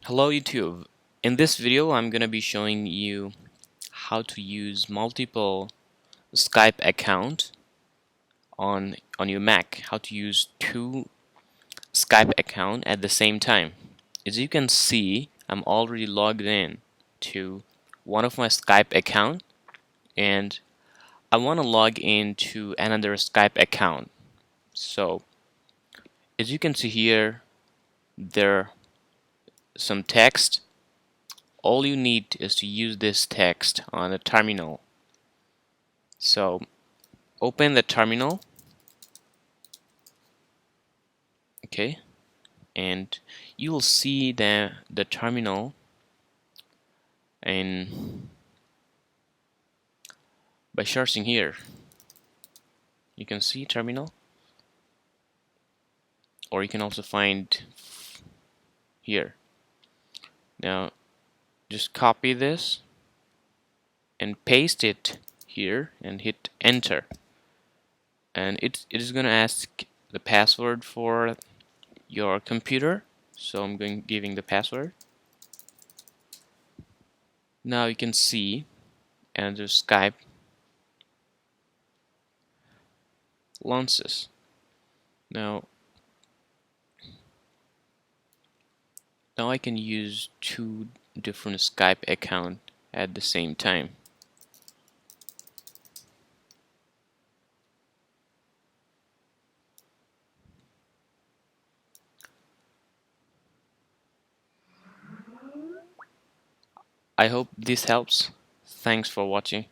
Hello YouTube. In this video I'm gonna be showing you how to use multiple Skype account on your Mac. How to use two Skype account at the same time. As you can see, I'm already logged in to one of my Skype account and I want to log into another Skype account. So as you can see here, there some text. All you need is to use this text on a terminal. So open the terminal, okay, and you will see the terminal and by searching here you can see terminal, or you can also find here. Now just copy this and paste it here and hit enter, and it is going to ask the password for your computer, so I'm giving the password. Now you can see another Skype launches. Now I can use two different Skype accounts at the same time. I hope this helps. Thanks for watching.